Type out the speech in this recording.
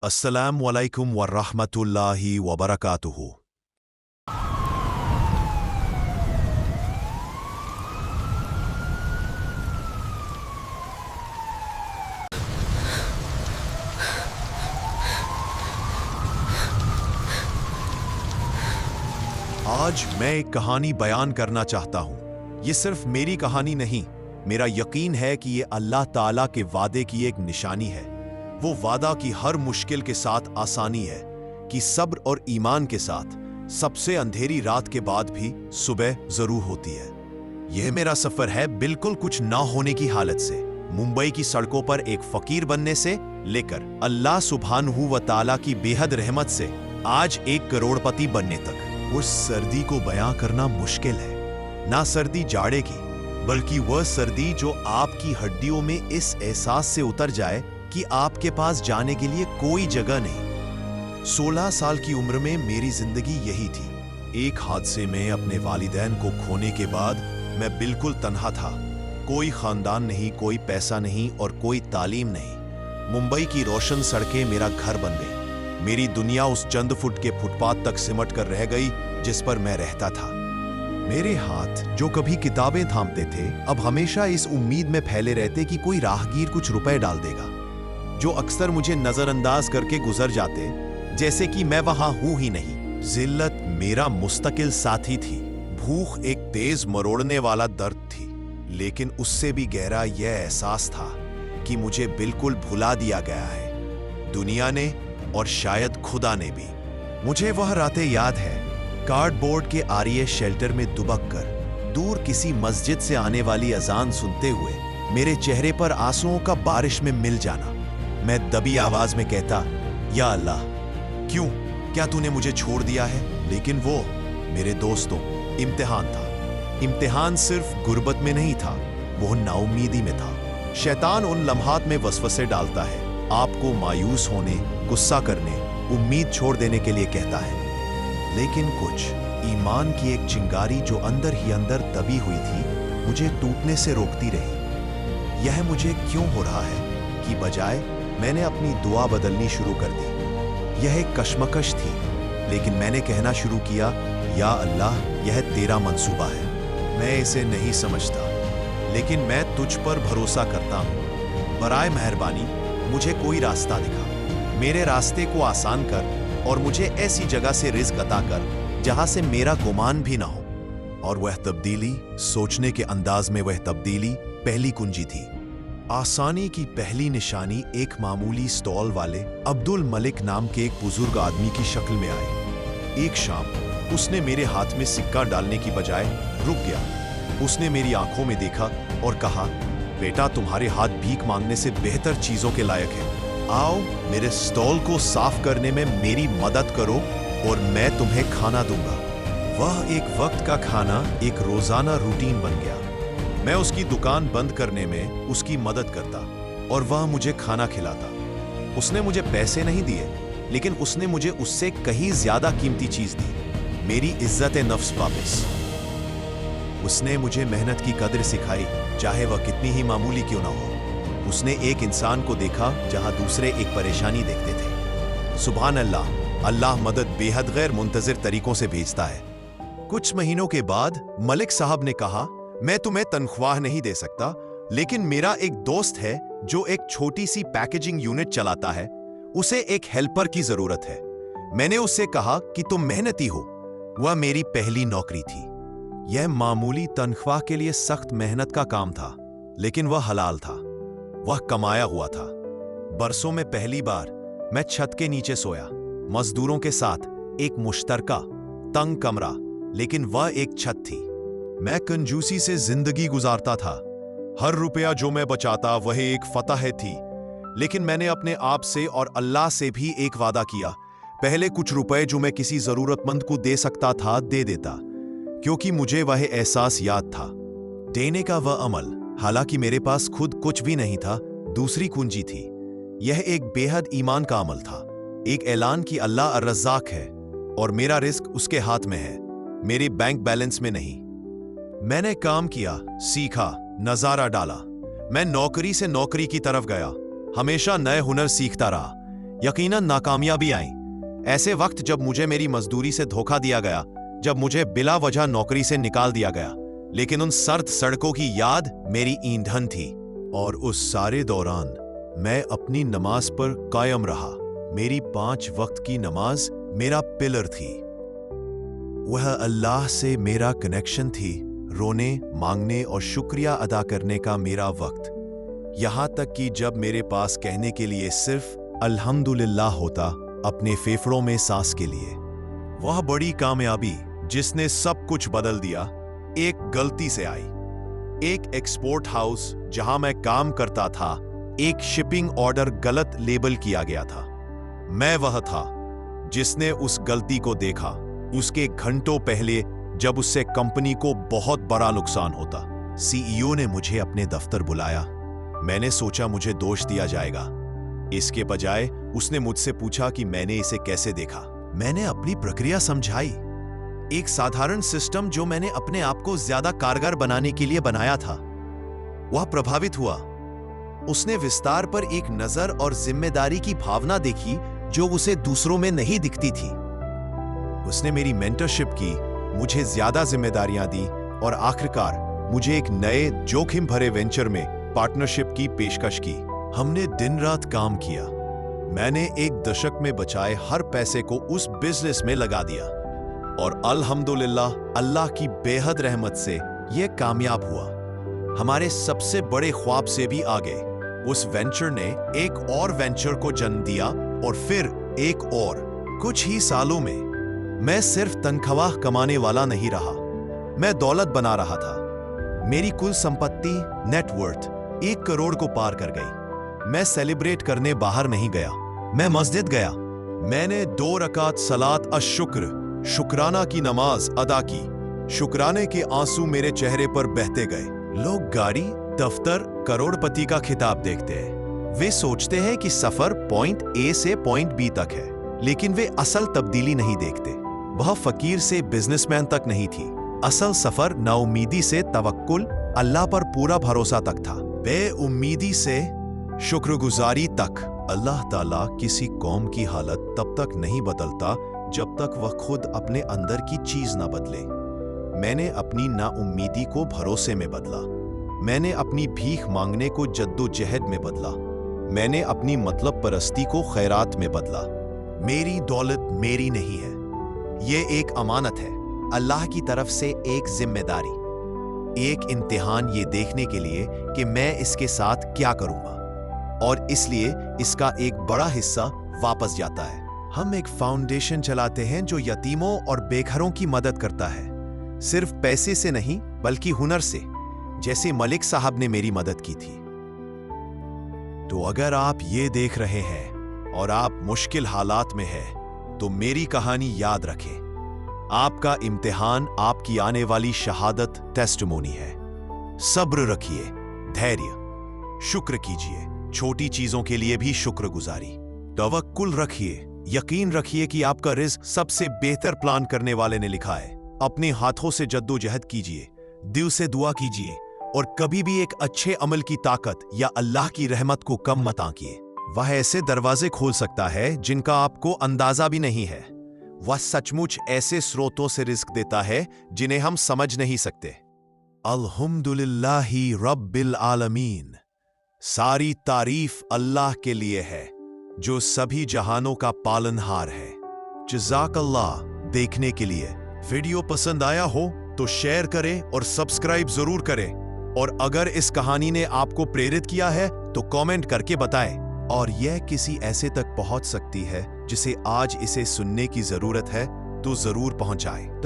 अस्सलाम वालेकुम वरहमतुल्लाहि वबरकातुहू। आज मैं एक कहानी बयान करना चाहता हूं। ये सिर्फ मेरी कहानी नहीं, मेरा यकीन है कि ये अल्लाह ताला के वादे की एक निशानी है। वो वादा की हर मुश्किल के साथ आसानी है, कि सब्र और ईमान के साथ सबसे अंधेरी रात के बाद भी सुबह जरूर होती है। यह मेरा सफर है बिल्कुल कुछ ना होने की हालत से, मुंबई की सड़कों पर एक फकीर बनने से लेकर अल्लाह सुब्हानहू व तआला की बेहद रहमत से आज एक करोड़पति बनने तक। उस सर्दी को बयां करना मुश्किल है, ना सर्दी जाड़े की, बल्कि वह सर्दी जो आपकी हड्डियों में इस एहसास से उतर जाए कि आपके पास जाने के लिए कोई जगह नहीं। 16 साल की उम्र में मेरी जिंदगी यही थी। एक हादसे में अपने वालिदैन को खोने के बाद मैं बिल्कुल तन्हा था। कोई खानदान नहीं, कोई पैसा नहीं और कोई तालीम नहीं। मुंबई की रोशन सड़कें मेरा घर बन गई। मेरी दुनिया उस चंद फुट के फुटपाथ तक सिमट कर रह गई जिस पर मैं रहता था। मेरे हाथ जो कभी किताबें थामते थे, अब हमेशा इस उम्मीद में फैले रहते कि कोई राहगीर कुछ रुपए डाल देगा, जो अक्सर मुझे नजरअंदाज करके गुजर जाते, जैसे कि मैं वहां हूं ही नहीं। जिल्लत मेरा मुस्तकिल साथी थी, भूख एक तेज मरोड़ने वाला दर्द थी, लेकिन उससे भी गहरा यह एहसास था कि मुझे बिल्कुल भुला दिया गया है, दुनिया ने और शायद खुदा ने भी। मुझे वह रातें याद है, कार्डबोर्ड के आरिये शेल्टर में दुबक कर दूर किसी मस्जिद से आने वाली अजान सुनते हुए मेरे चेहरे पर आंसुओं का बारिश में मिल जाना। मैं दबी आवाज में कहता, या अल्लाह, क्यों, क्या तूने मुझे छोड़ दिया है? लेकिन वो मेरे दोस्तों इम्तिहान था। इम्तिहान सिर्फ गुर्बत में नहीं था, वो नाउमीदी में था। शैतान उन लम्हात में वसवसे डालता है, आपको मायूस होने, गुस्सा करने, उम्मीद छोड़ देने के लिए कहता है। लेकिन कुछ ईमान की एक चिंगारी जो अंदर ही अंदर दबी हुई थी, मुझे टूटने से रोकती रही। यह मुझे क्यों हो रहा है कि बजाय मैंने अपनी दुआ बदलनी शुरू कर दी। यह एक कशमकश थी, लेकिन मैंने कहना शुरू किया, या अल्लाह, यह तेरा मंसूबा है। मैं इसे नहीं समझता, लेकिन मैं तुझ पर भरोसा करता हूं। बराए मेहरबानी मुझे कोई रास्ता दिखा, मेरे रास्ते को आसान कर और मुझे ऐसी जगह से रिज़्क अता कर जहां से मेरा गुमान भी ना हो। और वह तब्दीली, सोचने के अंदाज में वह तब्दीली पहली कुंजी थी। आसानी की पहली निशानी एक मामूली स्टॉल वाले अब्दुल मलिक नाम के एक बुजुर्ग आदमी की शक्ल में आई। एक शाम उसने मेरे हाथ में सिक्का डालने की बजाय रुक गया। उसने मेरी आंखों में देखा और कहा, बेटा, तुम्हारे हाथ भीख मांगने से बेहतर चीजों के लायक है। आओ, मेरे स्टॉल को साफ करने में मेरी मदद करो और मैं तुम्हें खाना दूंगा। वह एक वक्त का खाना एक रोजाना रूटीन बन गया। मैं उसकी दुकान बंद करने में उसकी मदद करता और वह मुझे खाना खिलाता। उसने मुझे पैसे नहीं दिए, लेकिन उसने मुझे उससे कहीं ज्यादा कीमती चीज दी, मेरी इज्जत नफ्स वापस। उसने मुझे मेहनत की कदर सिखाई, चाहे वह कितनी ही मामूली क्यों ना हो। उसने एक इंसान को देखा जहां दूसरे एक परेशानी देखते थे। सुभान अल्लाह, अल्लाह मदद बेहद गैर मुंतजिर तरीकों से भेजता है। कुछ महीनों के बाद मलिक साहब ने कहा, मैं तुम्हें तनख्वाह नहीं दे सकता, लेकिन मेरा एक दोस्त है जो एक छोटी सी पैकेजिंग यूनिट चलाता है, उसे एक हेल्पर की जरूरत है। मैंने उससे कहा कि तुम मेहनती हो। वह मेरी पहली नौकरी थी। यह मामूली तनख्वाह के लिए सख्त मेहनत का काम था, लेकिन वह हलाल था, वह कमाया हुआ था। बरसों में पहली बार मैं छत के नीचे सोया, मजदूरों के साथ एक मुश्तरका तंग कमरा, लेकिन वह एक छत थी। मैं कंजूसी से जिंदगी गुजारता था। हर रुपया जो मैं बचाता वह एक फतह थी। लेकिन मैंने अपने आप से और अल्लाह से भी एक वादा किया, पहले कुछ रुपए जो मैं किसी जरूरतमंद को दे सकता था दे देता, क्योंकि मुझे वह एहसास याद था। देने का वह अमल, हालांकि मेरे पास खुद कुछ भी नहीं था, दूसरी कुंजी थी। यह एक बेहद ईमान का अमल था, एक ऐलान कि अल्लाह अर्रज़्ज़ाक़ है और मेरा रिस्क उसके हाथ में है, मेरे बैंक बैलेंस में नहीं। मैंने काम किया, सीखा, नजारा डाला। मैं नौकरी से नौकरी की तरफ गया, हमेशा नए हुनर सीखता रहा। यकीनन नाकामयाबी आई। ऐसे वक्त जब मुझे मेरी मजदूरी से धोखा दिया गया, जब मुझे बिला वजह नौकरी से निकाल दिया गया, लेकिन उन सर्द सड़कों की याद मेरी ईंधन थी। और उस सारे दौरान मैं अपनी नमाज पर कायम रहा। मेरी 5 वक्त की नमाज मेरा पिलर थी। वह अल्लाह से मेरा कनेक्शन थी, रोने, मांगने और शुक्रिया अदा करने का मेरा वक्त। यहां तक कि जब मेरे पास कहने के लिए सिर्फ अल्हम्दुलिल्लाह होता, अपने फेफड़ों में सांस के लिए। वह बड़ी कामयाबी जिसने सब कुछ बदल दिया, एक गलती से आई। एक एक्सपोर्ट हाउस जहां मैं काम करता था, एक शिपिंग ऑर्डर गलत लेबल किया गया था। मैं वह था जिसने उस गलती को देखा उसके घंटों पहले, जब उससे कंपनी को बहुत बड़ा नुकसान होता। सीईओ ने मुझे अपने दफ्तर बुलाया। मैंने सोचा मुझे दोष दिया जाएगा। इसके बजाय उसने मुझसे पूछा कि मैंने इसे कैसे देखा। मैंने अपनी प्रक्रिया समझाई, एक साधारण सिस्टम जो मैंने अपने आप को ज्यादा कारगर बनाने के लिए बनाया था। वह प्रभावित हुआ। उसने विस्तार पर एक नजर और जिम्मेदारी की भावना देखी जो उसे दूसरों में नहीं दिखती थी। उसने मेरी मेंटरशिप की, मुझे ज्यादा जिम्मेदारियां दी और आखिरकार मुझे एक नए जोखिम भरे वेंचर में पार्टनरशिप की पेशकश की। हमने दिन रात काम किया। मैंने एक दशक में बचाए हर पैसे को उस बिजनेस में लगा दिया और अल्हम्दुलिल्लाह अल्लाह की बेहद रहमत से यह कामयाब हुआ। हमारे सबसे बड़े ख्वाब से भी आगे उस वेंचर ने एक और वेंचर को जन्म दिया और फिर एक और। कुछ ही सालों में मैं सिर्फ तनख्वाह कमाने वाला नहीं रहा, मैं दौलत बना रहा था। मेरी कुल संपत्ति नेटवर्थ 1 करोड़ को पार कर गई। मैं सेलिब्रेट करने बाहर नहीं गया, मैं मस्जिद गया। मैंने 2 रकात सलात अश-शुक्र, शुक्राना की नमाज अदा की। शुक्राने के आंसू मेरे चेहरे पर बहते गए। लोग गाड़ी, दफ्तर, करोड़पति का खिताब देखते हैं। वे सोचते हैं कि सफर पॉइंट ए से पॉइंट बी तक है, लेकिन वे असल तब्दीली नहीं देखते। वह फकीर से बिजनेसमैन तक नहीं थी। असल सफर नाउमीदी से तवक्कुल, अल्लाह पर पूरा भरोसा तक था। बेउम्मीदी से शुक्रगुजारी तक। अल्लाह ताला किसी कौम की हालत तब तक नहीं बदलता जब तक वह खुद अपने अंदर की चीज ना बदले। मैंने अपनी नाउम्मीदी को भरोसे में बदला। मैंने अपनी भीख मांगने को जद्दोजहद में बदला। मैंने अपनी मतलब परस्ती को खैरात में बदला। मेरी दौलत मेरी नहीं है, ये एक अमानत है, अल्लाह की तरफ से एक जिम्मेदारी, एक इम्तिहान ये देखने के लिए कि मैं इसके साथ क्या करूंगा, और इसलिए इसका एक बड़ा हिस्सा वापस जाता है। हम एक फाउंडेशन चलाते हैं जो यतीमों और बेघरों की मदद करता है, सिर्फ पैसे से नहीं बल्कि हुनर से, जैसे मलिक साहब ने मेरी मदद की थी। तो अगर आप ये देख रहे हैं और आप मुश्किल हालात में हैं, तो मेरी कहानी याद रखें। आपका इम्तिहान आपकी आने वाली शहादत टेस्टिमोनी है। सब्र रखिए, धैर्य, शुक्र कीजिए, छोटी चीजों के लिए भी शुक्रगुजारी, तवक्कुल रखिए, यकीन रखिए कि आपका रिज़्क सबसे बेहतर प्लान करने वाले ने लिखा है। अपने हाथों से जद्दोजहद कीजिए, दिल से दुआ कीजिए और कभी भी एक अच्छे अमल की ताकत या अल्लाह की रहमत को कम मत आंकिए। वह ऐसे दरवाजे खोल सकता है जिनका आपको अंदाजा भी नहीं है। वह सचमुच ऐसे स्रोतों से रिज़्क देता है जिन्हें हम समझ नहीं सकते। अल्हम्दुलिल्लाहि रब्बिल आलमीन। सारी तारीफ अल्लाह के लिए है जो सभी जहानों का पालनहार है। जज़ाकल्लाह देखने के लिए। वीडियो पसंद आया हो तो शेयर करें और सब्सक्राइब जरूर करें। और अगर इस कहानी ने आपको प्रेरित किया है तो कमेंट करके बताएं। और यह किसी ऐसे तक पहुंच सकती है जिसे आज इसे सुनने की जरूरत है, तो जरूर पहुंचाएं।